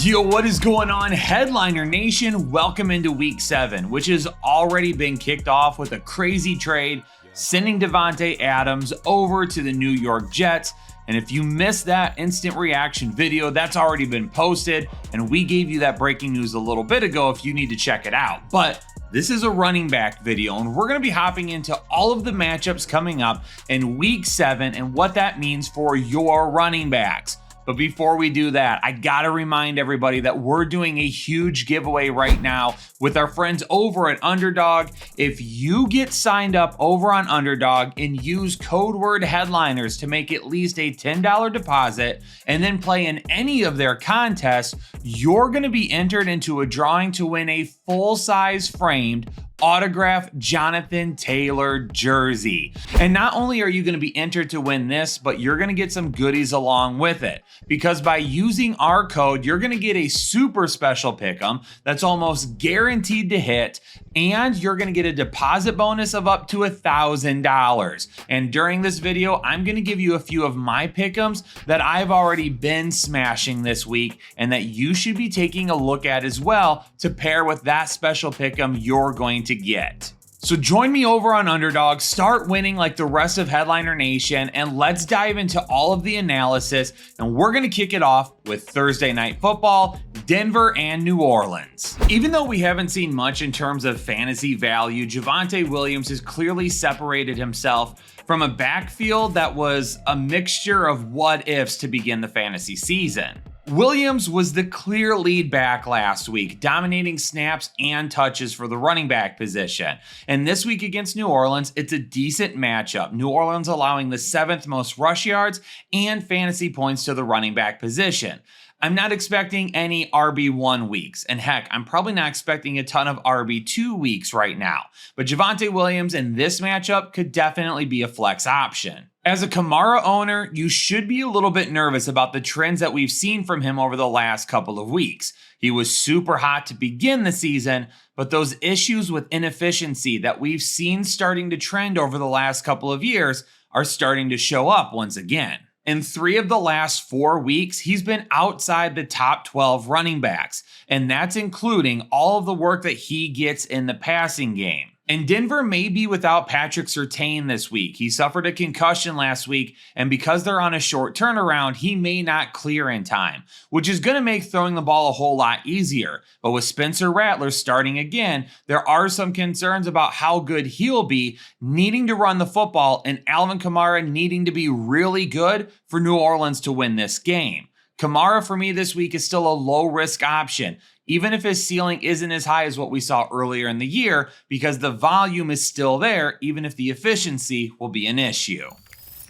Yo, what is going on, Headliner Nation? Welcome into Week 7, which has already been kicked off with a crazy trade, sending Davante Adams over to the New York Jets. And if you missed that instant reaction video, that's already been posted, and we gave you that breaking news a little bit ago if you need to check it out. But this is a running back video, and we're going to be hopping into all of the matchups coming up in Week 7 and what that means for your running backs. But before we do that, I gotta remind everybody that we're doing a huge giveaway right now with our friends over at Underdog. If you get signed up over on Underdog and use code word headliners to make at least a $10 deposit and then play in any of their contests, you're gonna be entered into a drawing to win a full-size framed autographed Jonathan Taylor jersey. And not only are you going to be entered to win this, but you're going to get some goodies along with it. Because by using our code, you're going to get a super special pick'em that's almost guaranteed to hit, and you're going to get a deposit bonus of up to $1,000. And during this video, I'm going to give you a few of my pick'ems that I've already been smashing this week and that you should be taking a look at as well to pair with that special pick'em you're going to get. So join me over on Underdog, start winning like the rest of Headliner Nation, and let's dive into all of the analysis. And we're going to kick it off with Thursday Night Football, Denver and New Orleans. Even though we haven't seen much in terms of fantasy value, Javonte Williams has clearly separated himself from a backfield that was a mixture of what ifs to begin the fantasy season. Williams was the clear lead back last week, dominating snaps and touches for the running back position. And this week against New Orleans, it's a decent matchup. New Orleans allowing the 7th most rush yards and fantasy points to the running back position. I'm not expecting any RB1 weeks, and heck, I'm probably not expecting a ton of RB2 weeks right now. But Javonte Williams in this matchup could definitely be a flex option. As a Kamara owner, you should be a little bit nervous about the trends that we've seen from him over the last couple of weeks. He was super hot to begin the season, but those issues with inefficiency that we've seen starting to trend over the last couple of years are starting to show up once again. In 3 of the last 4 weeks, he's been outside the top 12 running backs, and that's including all of the work that he gets in the passing game. And Denver may be without Patrick Surtain this week. He suffered a concussion last week, and because they're on a short turnaround, he may not clear in time, which is going to make throwing the ball a whole lot easier. But with Spencer Rattler starting again, there are some concerns about how good he'll be needing to run the football and Alvin Kamara needing to be really good for New Orleans to win this game. Kamara for me this week is still a low-risk option, even if his ceiling isn't as high as what we saw earlier in the year, because the volume is still there, even if the efficiency will be an issue.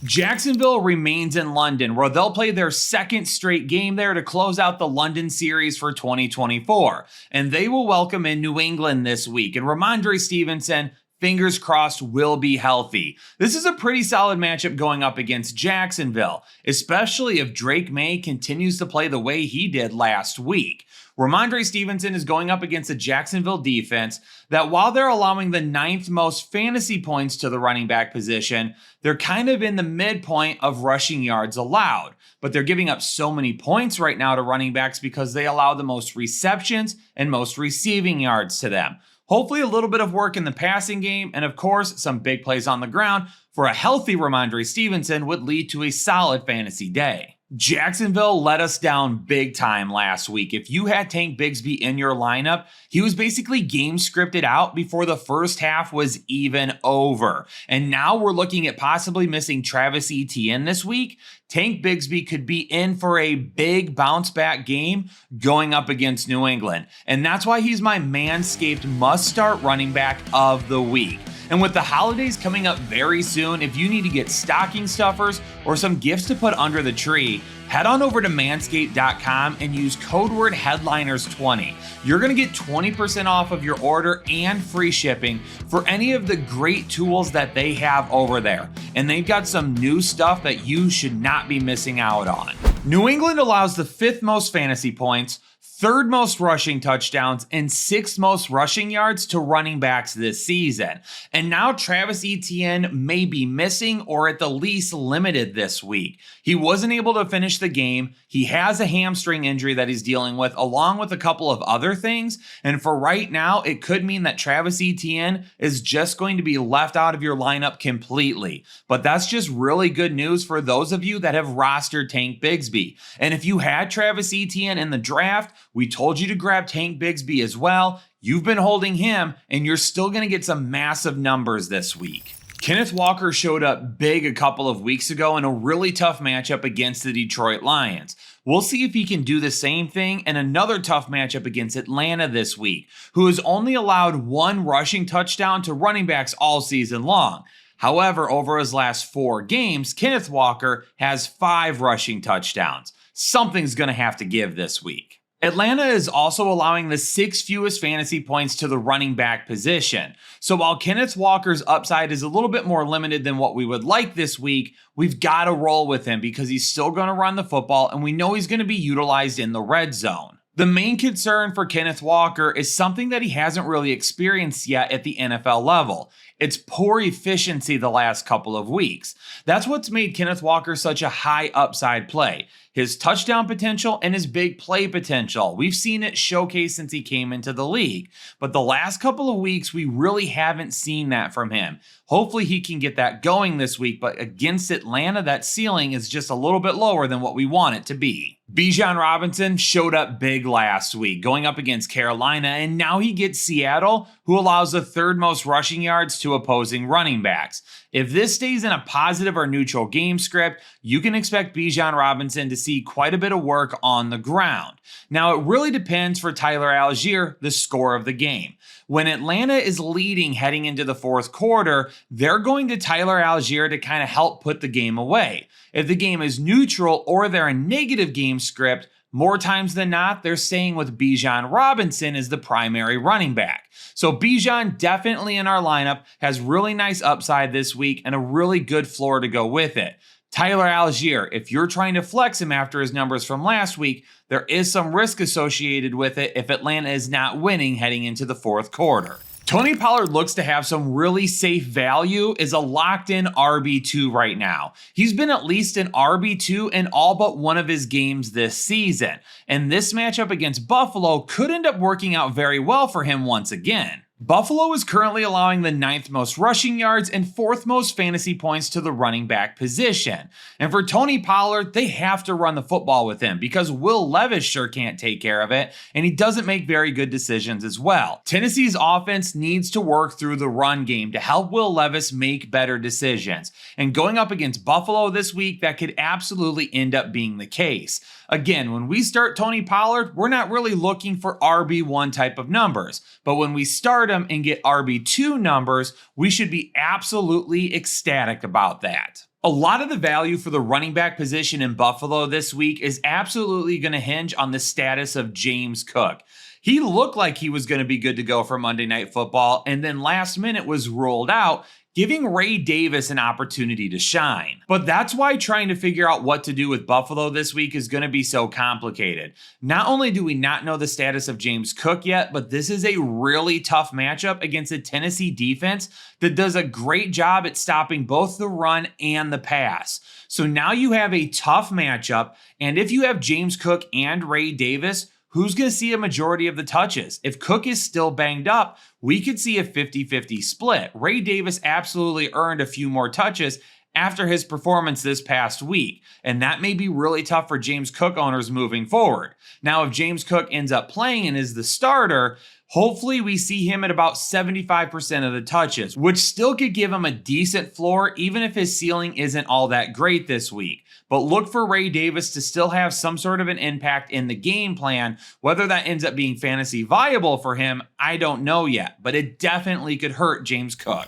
Jacksonville remains in London, where they'll play their 2nd straight game there to close out the London series for 2024. And they will welcome in New England this week. And Ramondre Stevenson, fingers crossed, will be healthy. This is a pretty solid matchup going up against Jacksonville, especially if Drake May continues to play the way he did last week. Ramondre Stevenson is going up against a Jacksonville defense that, while they're allowing the 9th most fantasy points to the running back position, they're kind of in the midpoint of rushing yards allowed. But they're giving up so many points right now to running backs because they allow the most receptions and most receiving yards to them. Hopefully a little bit of work in the passing game, and of course, some big plays on the ground for a healthy Ramondre Stevenson would lead to a solid fantasy day. Jacksonville let us down big time last week. If you had Tank Bigsby in your lineup, he was basically game scripted out before the first half was even over. And now we're looking at possibly missing Travis Etienne this week. Tank Bigsby could be in for a big bounce back game going up against New England. And that's why he's my Manscaped must-start running back of the week. And with the holidays coming up very soon, if you need to get stocking stuffers or some gifts to put under the tree, head on over to manscaped.com and use code word headliners20. You're going to get 20% off of your order and free shipping for any of the great tools that they have over there. And they've got some new stuff that you should not be missing out on. New England allows the 5th most fantasy points, third most rushing touchdowns, and sixth most rushing yards to running backs this season. And now Travis Etienne may be missing or at the least limited this week. He wasn't able to finish the game. He has a hamstring injury that he's dealing with, along with a couple of other things. And for right now, it could mean that Travis Etienne is just going to be left out of your lineup completely. But that's just really good news for those of you that have rostered Tank Bigsby. And if you had Travis Etienne in the draft, we told you to grab Tank Bigsby as well. You've been holding him, and you're still going to get some massive numbers this week. Kenneth Walker showed up big a couple of weeks ago in a really tough matchup against the Detroit Lions. We'll see if he can do the same thing in another tough matchup against Atlanta this week, who has only allowed one rushing touchdown to running backs all season long. However, over his last 4 games, Kenneth Walker has 5 rushing touchdowns. Something's going to have to give this week. Atlanta is also allowing the 6th fewest fantasy points to the running back position. So while Kenneth Walker's upside is a little bit more limited than what we would like this week, we've got to roll with him because he's still going to run the football and we know he's going to be utilized in the red zone. The main concern for Kenneth Walker is something that he hasn't really experienced yet at the NFL level. It's poor efficiency the last couple of weeks. That's what's made Kenneth Walker such a high upside play. His touchdown potential and his big play potential. We've seen it showcased since he came into the league. But the last couple of weeks, we really haven't seen that from him. Hopefully he can get that going this week, but against Atlanta, that ceiling is just a little bit lower than what we want it to be. Bijan Robinson showed up big last week, going up against Carolina, and now he gets Seattle, who allows the 3rd most rushing yards to opposing running backs. If this stays in a positive or neutral game script, you can expect Bijan Robinson to see quite a bit of work on the ground. Now, it really depends for Tyler Algier, the score of the game. When Atlanta is leading heading into the 4th quarter, they're going to Tyler Algier to kind of help put the game away. If the game is neutral or they're a negative game script, more times than not, they're staying with Bijan Robinson as the primary running back. So Bijan definitely in our lineup has really nice upside this week and a really good floor to go with it. Tyler Algier, if you're trying to flex him after his numbers from last week, there is some risk associated with it if Atlanta is not winning heading into the 4th quarter. Tony Pollard looks to have some really safe value as a locked-in RB2 right now. He's been at least an RB2 in all but one of his games this season, and this matchup against Buffalo could end up working out very well for him once again. Buffalo is currently allowing the 9th most rushing yards and 4th most fantasy points to the running back position. And for Tony Pollard, they have to run the football with him because Will Levis sure can't take care of it, and he doesn't make very good decisions as well. Tennessee's offense needs to work through the run game to help Will Levis make better decisions. And going up against Buffalo this week, that could absolutely end up being the case. Again, when we start Tony Pollard, we're not really looking for RB1 type of numbers. But when we start him and get RB2 numbers, we should be absolutely ecstatic about that. A lot of the value for the running back position in Buffalo this week is absolutely going to hinge on the status of James Cook. He looked like he was going to be good to go for Monday Night Football, and then last minute was ruled out, giving Ray Davis an opportunity to shine. But that's why trying to figure out what to do with Buffalo this week is going to be so complicated. Not only do we not know the status of James Cook yet, but this is a really tough matchup against a Tennessee defense that does a great job at stopping both the run and the pass. So now you have a tough matchup, and if you have James Cook and Ray Davis, who's going to see a majority of the touches? If Cook is still banged up, we could see a 50-50 split. Ray Davis absolutely earned a few more touches after his performance this past week, and that may be really tough for James Cook owners moving forward. Now, if James Cook ends up playing and is the starter, hopefully we see him at about 75% of the touches, which still could give him a decent floor even if his ceiling isn't all that great this week. But look for Ray Davis to still have some sort of an impact in the game plan. Whether that ends up being fantasy viable for him, I don't know yet, but it definitely could hurt James Cook.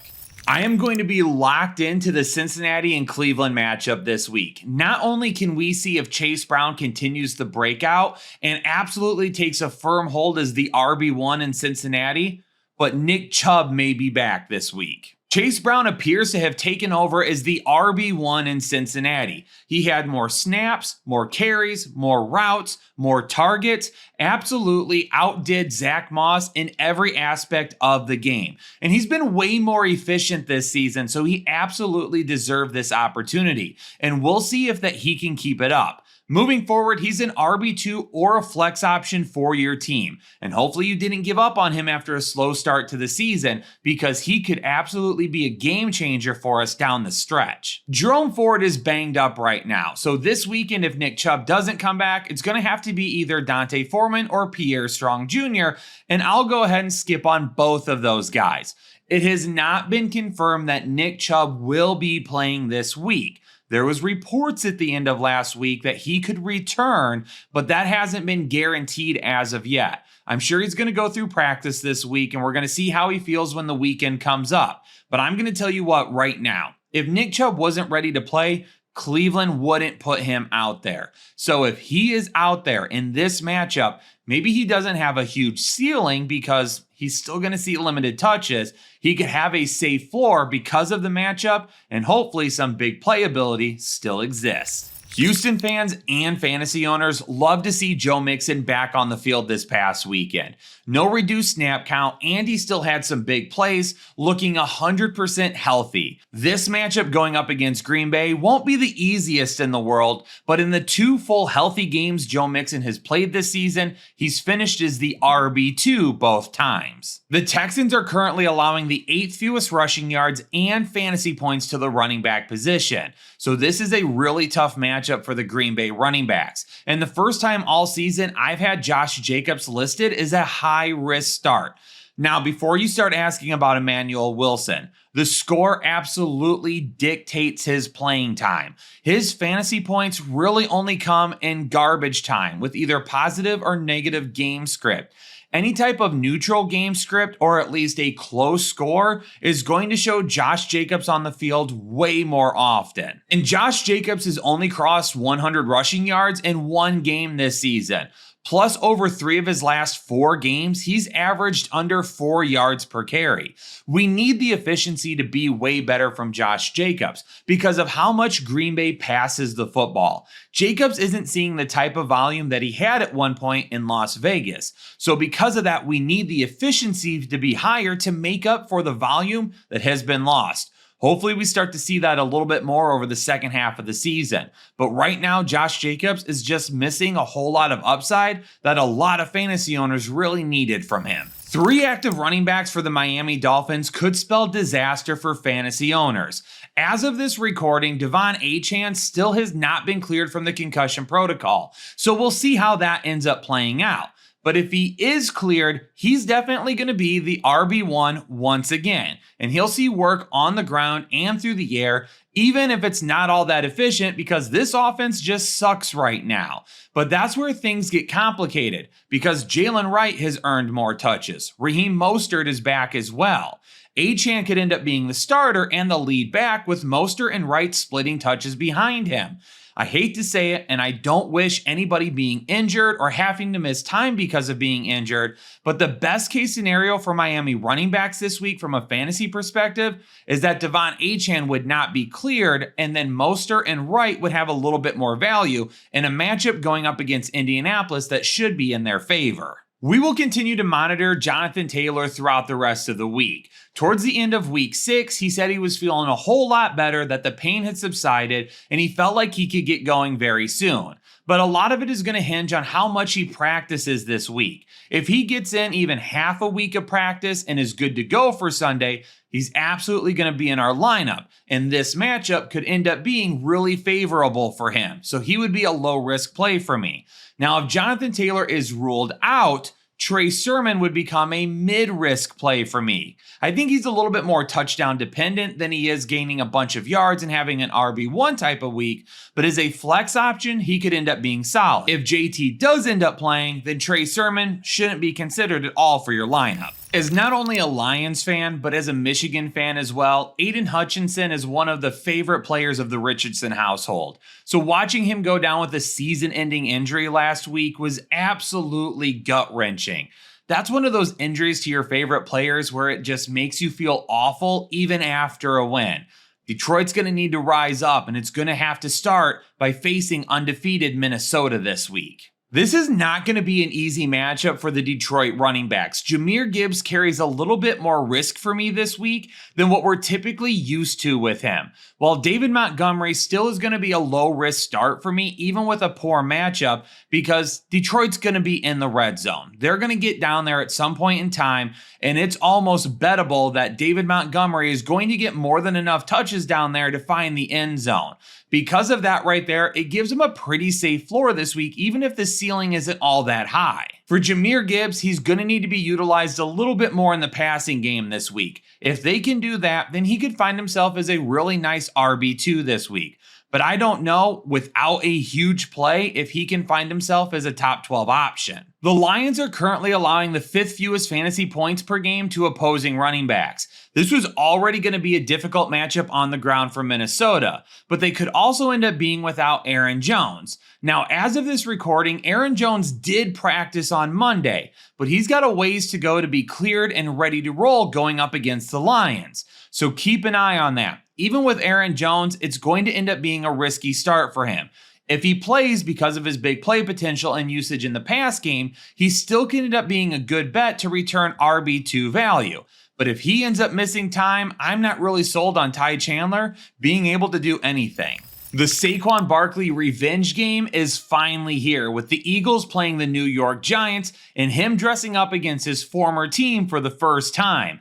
I am going to be locked into the Cincinnati and Cleveland matchup this week. Not only can we see if Chase Brown continues the breakout and absolutely takes a firm hold as the RB1 in Cincinnati, but Nick Chubb may be back this week. Chase Brown appears to have taken over as the RB1 in Cincinnati. He had more snaps, more carries, more routes, more targets, absolutely outdid Zach Moss in every aspect of the game. And he's been way more efficient this season, so he absolutely deserved this opportunity. And we'll see if that he can keep it up. Moving forward, he's an RB2 or a flex option for your team. And hopefully you didn't give up on him after a slow start to the season, because he could absolutely be a game changer for us down the stretch. Jerome Ford is banged up right now. So this weekend, if Nick Chubb doesn't come back, it's going to have to be either D'Onta Foreman or Pierre Strong Jr. And I'll go ahead and skip on both of those guys. It has not been confirmed that Nick Chubb will be playing this week. There was reports at the end of last week that he could return, but that hasn't been guaranteed as of yet. I'm sure he's going to go through practice this week, and we're going to see how he feels when the weekend comes up. But I'm going to tell you what right now. If Nick Chubb wasn't ready to play, Cleveland wouldn't put him out there. So if he is out there in this matchup, maybe he doesn't have a huge ceiling because he's still going to see limited touches. He could have a safe floor because of the matchup, and hopefully some big playability still exists. Houston fans and fantasy owners love to see Joe Mixon back on the field this past weekend. No reduced snap count, and he still had some big plays, looking 100% healthy. This matchup going up against Green Bay won't be the easiest in the world, but in the 2 full healthy games Joe Mixon has played this season, he's finished as the RB2 both times. The Texans are currently allowing the 8th fewest rushing yards and fantasy points to the running back position. So this is a really tough matchup for the Green Bay running backs. And the first time all season, I've had Josh Jacobs listed as a high-risk start. Now, before you start asking about Emmanuel Wilson, the score absolutely dictates his playing time. His fantasy points really only come in garbage time with either positive or negative game script. Any type of neutral game script, or at least a close score, is going to show Josh Jacobs on the field way more often. And Josh Jacobs has only crossed 100 rushing yards in 1 game this season. Plus, over 3 of his last 4 games, he's averaged under 4 yards per carry. We need the efficiency to be way better from Josh Jacobs because of how much Green Bay passes the football. Jacobs isn't seeing the type of volume that he had at one point in Las Vegas. So because of that, we need the efficiency to be higher to make up for the volume that has been lost. Hopefully we start to see that a little bit more over the second half of the season. But right now, Josh Jacobs is just missing a whole lot of upside that a lot of fantasy owners really needed from him. 3 active running backs for the Miami Dolphins could spell disaster for fantasy owners. As of this recording, De'Von Achane still has not been cleared from the concussion protocol. So we'll see how that ends up playing out. But if he is cleared, he's definitely going to be the RB1 once again. And he'll see work on the ground and through the air, even if it's not all that efficient because this offense just sucks right now. But that's where things get complicated because Jalen Wright has earned more touches. Raheem Mostert is back as well. Achane could end up being the starter and the lead back with Mostert and Wright splitting touches behind him. I hate to say it, and I don't wish anybody being injured or having to miss time because of being injured, but the best case scenario for Miami running backs this week from a fantasy perspective is that De'Von Achane would not be cleared, and then Mostert and Wright would have a little bit more value in a matchup going up against Indianapolis that should be in their favor. We will continue to monitor Jonathan Taylor throughout the rest of the week. Towards the end of week 6, he said he was feeling a whole lot better, that the pain had subsided, and he felt like he could get going very soon. But a lot of it is going to hinge on how much he practices this week. If he gets in even half a week of practice and is good to go for Sunday, he's absolutely going to be in our lineup. And this matchup could end up being really favorable for him. So he would be a low risk play for me. Now, if Jonathan Taylor is ruled out, Trey Sermon would become a mid-risk play for me. I think he's a little bit more touchdown dependent than he is gaining a bunch of yards and having an RB1 type of week, but as a flex option, he could end up being solid. If JT does end up playing, then Trey Sermon shouldn't be considered at all for your lineup. As not only a Lions fan, but as a Michigan fan as well, Aiden Hutchinson is one of the favorite players of the Richardson household. So watching him go down with a season-ending injury last week was absolutely gut-wrenching. That's one of those injuries to your favorite players where it just makes you feel awful even after a win. Detroit's going to need to rise up, and it's going to have to start by facing undefeated Minnesota this week. This is not going to be an easy matchup for the Detroit running backs. Jahmyr Gibbs carries a little bit more risk for me this week than what we're typically used to with him. While David Montgomery still is going to be a low risk start for me, even with a poor matchup, because Detroit's going to be in the red zone. They're going to get down there at some point in time, and it's almost bettable that David Montgomery is going to get more than enough touches down there to find the end zone. Because of that right there, it gives him a pretty safe floor this week, even if the ceiling isn't all that high. For Jahmyr Gibbs, he's going to need to be utilized a little bit more in the passing game this week. If they can do that, then he could find himself as a really nice RB2 this week. But I don't know, without a huge play, if he can find himself as a top 12 option. The Lions are currently allowing the 5th fewest fantasy points per game to opposing running backs. This was already going to be a difficult matchup on the ground for Minnesota, but they could also end up being without Aaron Jones. Now, as of this recording, Aaron Jones did practice on Monday, but he's got a ways to go to be cleared and ready to roll going up against the Lions. So keep an eye on that. Even with Aaron Jones, it's going to end up being a risky start for him. If he plays because of his big play potential and usage in the pass game, he still can end up being a good bet to return RB2 value. But if he ends up missing time, I'm not really sold on Ty Chandler being able to do anything. The Saquon Barkley revenge game is finally here, with the Eagles playing the New York Giants and him dressing up against his former team for the first time.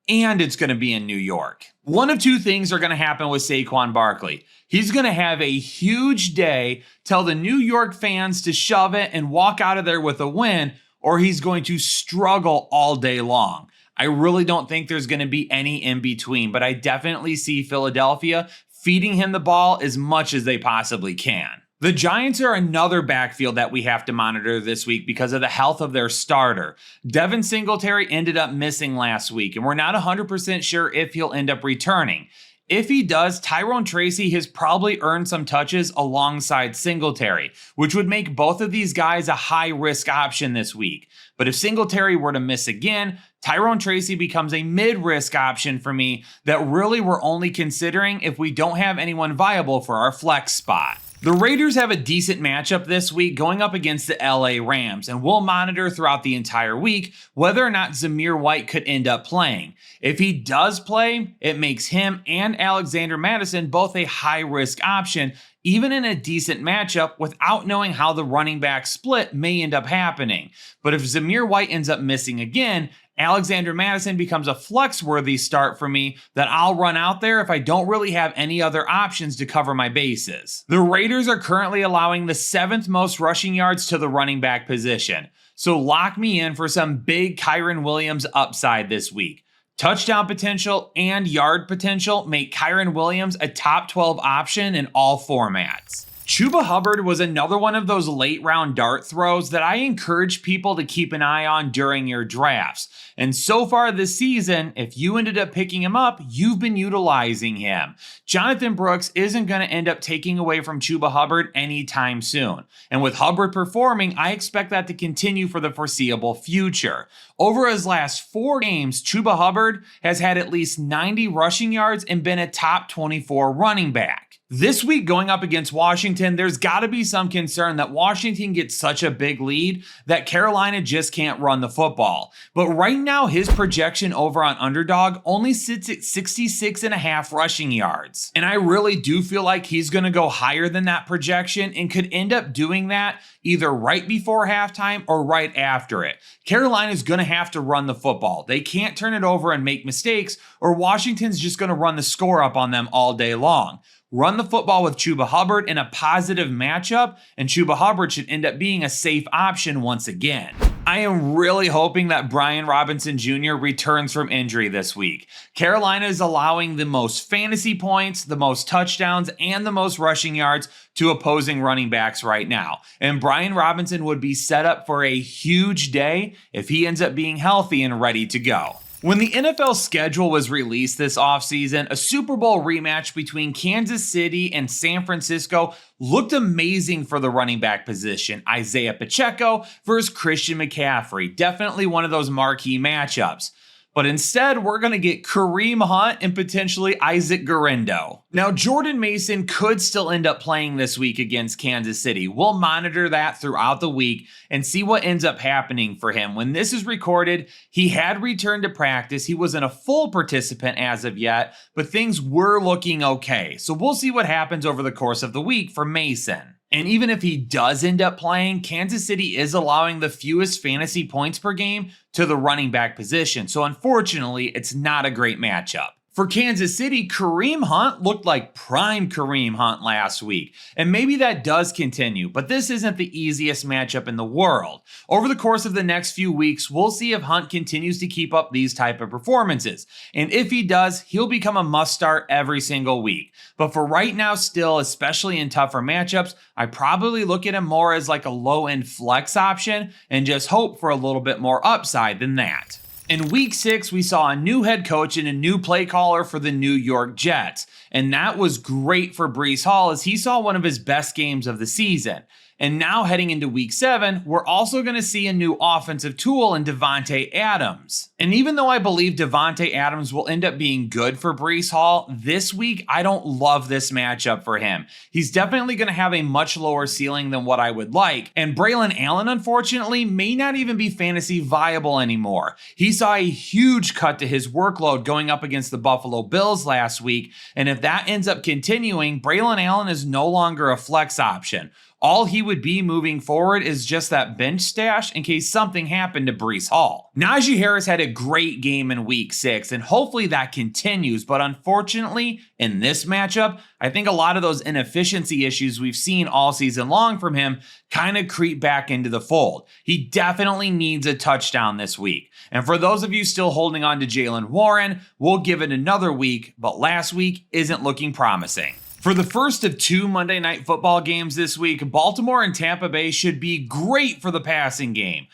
And it's going to be in New York. One of two things are going to happen with Saquon Barkley. He's going to have a huge day, tell the New York fans to shove it and walk out of there with a win, or he's going to struggle all day long. I really don't think there's going to be any in between, but I definitely see Philadelphia feeding him the ball as much as they possibly can. The Giants are another backfield that we have to monitor this week because of the health of their starter. Devin Singletary ended up missing last week, and we're not 100% sure if he'll end up returning. If he does, Tyrone Tracy has probably earned some touches alongside Singletary, which would make both of these guys a high-risk option this week. But if Singletary were to miss again, Tyrone Tracy becomes a mid-risk option for me that really we're only considering if we don't have anyone viable for our flex spot. The Raiders have a decent matchup this week going up against the LA Rams, and we'll monitor throughout the entire week whether or not Zamir White could end up playing. If he does play, it makes him and Alexander Mattison both a high-risk option, even in a decent matchup, without knowing how the running back split may end up happening. But if Zamir White ends up missing again, Alexander Mattison becomes a flex-worthy start for me that I'll run out there if I don't really have any other options to cover my bases. The Raiders are currently allowing the 7th most rushing yards to the running back position, so lock me in for some big Kyren Williams upside this week. Touchdown potential and yard potential make Kyren Williams a top 12 option in all formats. Chuba Hubbard was another one of those late round dart throws that I encourage people to keep an eye on during your drafts. And so far this season, if you ended up picking him up, you've been utilizing him. Jonathan Brooks isn't going to end up taking away from Chuba Hubbard anytime soon. And with Hubbard performing, I expect that to continue for the foreseeable future. Over his last 4 games, Chuba Hubbard has had at least 90 rushing yards and been a top 24 running back. This week going up against Washington, there's got to be some concern that Washington gets such a big lead that Carolina just can't run the football. But right now, his projection over on Underdog only sits at 66.5 rushing yards. And I really do feel like he's going to go higher than that projection and could end up doing that either right before halftime or right after it. Carolina is going to have to run the football. They can't turn it over and make mistakes, or Washington's just going to run the score up on them all day long. Run the football with Chuba Hubbard in a positive matchup, and Chuba Hubbard should end up being a safe option once again. I am really hoping that Brian Robinson Jr. returns from injury this week. Carolina is allowing the most fantasy points, the most touchdowns, and the most rushing yards to opposing running backs right now. And Brian Robinson would be set up for a huge day if he ends up being healthy and ready to go. When the NFL schedule was released this offseason, a Super Bowl rematch between Kansas City and San Francisco looked amazing for the running back position. Isaiah Pacheco versus Christian McCaffrey. Definitely one of those marquee matchups. But instead, we're going to get Kareem Hunt and potentially Isaac Guerendo. Now, Jordan Mason could still end up playing this week against Kansas City. We'll monitor that throughout the week and see what ends up happening for him. When this is recorded, he had returned to practice. He wasn't a full participant as of yet, but things were looking okay. So we'll see what happens over the course of the week for Mason. And even if he does end up playing, Kansas City is allowing the fewest fantasy points per game to the running back position. So unfortunately, it's not a great matchup. For Kansas City, Kareem Hunt looked like prime Kareem Hunt last week, and maybe that does continue, but this isn't the easiest matchup in the world. Over the course of the next few weeks, we'll see if Hunt continues to keep up these type of performances, and if he does, he'll become a must-start every single week. But for right now still, especially in tougher matchups, I probably look at him more as like a low-end flex option and just hope for a little bit more upside than that. In week 6, we saw a new head coach and a new play caller for the New York Jets, and that was great for Breece Hall as he saw one of his best games of the season. And now heading into week 7, we're also going to see a new offensive tool in Davante Adams. And even though I believe Davante Adams will end up being good for Breece Hall, this week I don't love this matchup for him. He's definitely going to have a much lower ceiling than what I would like. And Braylon Allen, unfortunately, may not even be fantasy viable anymore. He saw a huge cut to his workload going up against the Buffalo Bills last week. And if that ends up continuing, Braylon Allen is no longer a flex option. All he would be moving forward is just that bench stash in case something happened to Breece Hall. Najee Harris had a great game in week 6, and hopefully that continues, but unfortunately, in this matchup, I think a lot of those inefficiency issues we've seen all season long from him kind of creep back into the fold. He definitely needs a touchdown this week. And for those of you still holding on to Jaylen Warren, we'll give it another week, but last week isn't looking promising. For the first of 2 Monday Night Football games this week, Baltimore and Tampa Bay should be great for the passing game,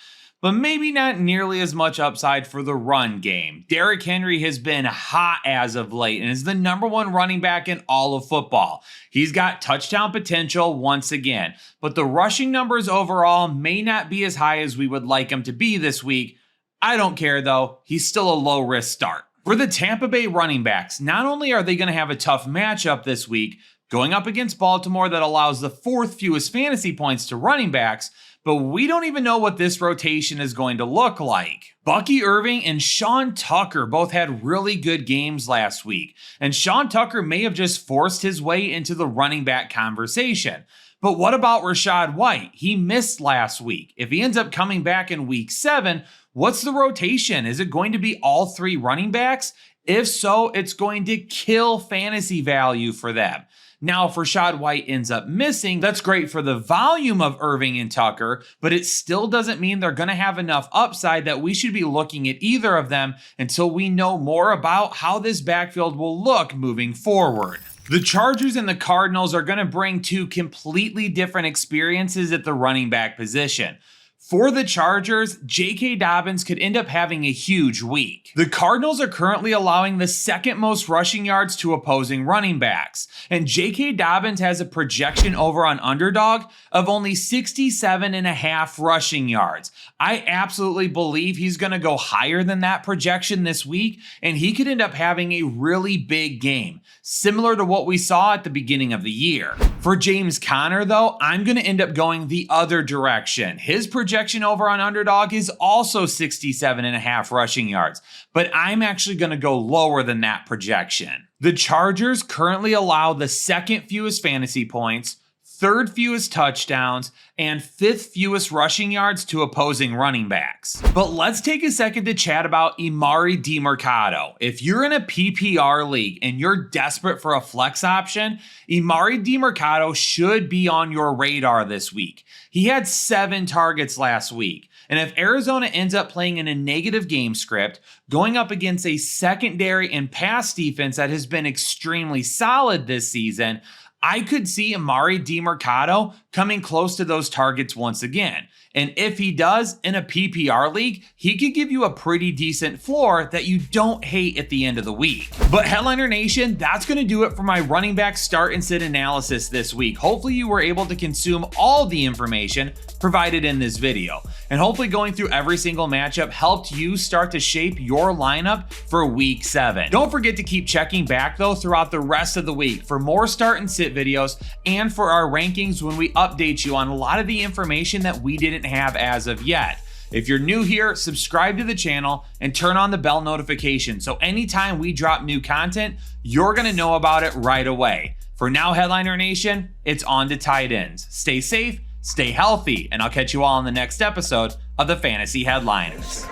but maybe not nearly as much upside for the run game. Derrick Henry has been hot as of late and is the #1 running back in all of football. He's got touchdown potential once again, but the rushing numbers overall may not be as high as we would like him to be this week. I don't care though, he's still a low-risk start. For the Tampa Bay running backs, not only are they going to have a tough matchup this week, going up against Baltimore that allows the 4th fewest fantasy points to running backs, but we don't even know what this rotation is going to look like. Bucky Irving and Sean Tucker both had really good games last week, and Sean Tucker may have just forced his way into the running back conversation. But what about Rachaad White? He missed last week. If he ends up coming back in week 7, what's the rotation? Is it going to be all 3 running backs? If so, it's going to kill fantasy value for them. Now, if Rachaad White ends up missing, that's great for the volume of Irving and Tucker, but it still doesn't mean they're going to have enough upside that we should be looking at either of them until we know more about how this backfield will look moving forward. The Chargers and the Cardinals are going to bring 2 completely different experiences at the running back position. For the Chargers, J.K. Dobbins could end up having a huge week. The Cardinals are currently allowing the 2nd most rushing yards to opposing running backs, and J.K. Dobbins has a projection over on Underdog of only 67.5 rushing yards. I absolutely believe he's going to go higher than that projection this week, and he could end up having a really big game, similar to what we saw at the beginning of the year. For James Conner, though, I'm going to end up going the other direction. His projection over on Underdog is also 67.5 rushing yards, but I'm actually going to go lower than that projection. The Chargers currently allow the 2nd fewest fantasy points, 3rd fewest touchdowns, and 5th fewest rushing yards to opposing running backs. But let's take a second to chat about Emari Demercado. If you're in a PPR league and you're desperate for a flex option, Emari Demercado should be on your radar this week. He had 7 targets last week. And if Arizona ends up playing in a negative game script, going up against a secondary and pass defense that has been extremely solid this season, I could see Emari Demercado coming close to those targets once again. And if he does in a PPR league, he could give you a pretty decent floor that you don't hate at the end of the week. But Headliner Nation, that's going to do it for my running back start and sit analysis this week. Hopefully you were able to consume all the information provided in this video. And hopefully going through every single matchup helped you start to shape your lineup for week 7. Don't forget to keep checking back though throughout the rest of the week for more start and sit videos and for our rankings when we update you on a lot of the information that we didn't have as of yet. If you're new here, subscribe to the channel and turn on the bell notification so anytime we drop new content, you're gonna know about it right away. For now, Headliner Nation, it's on to tight ends. Stay safe, stay healthy, and I'll catch you all in the next episode of the Fantasy Headliners.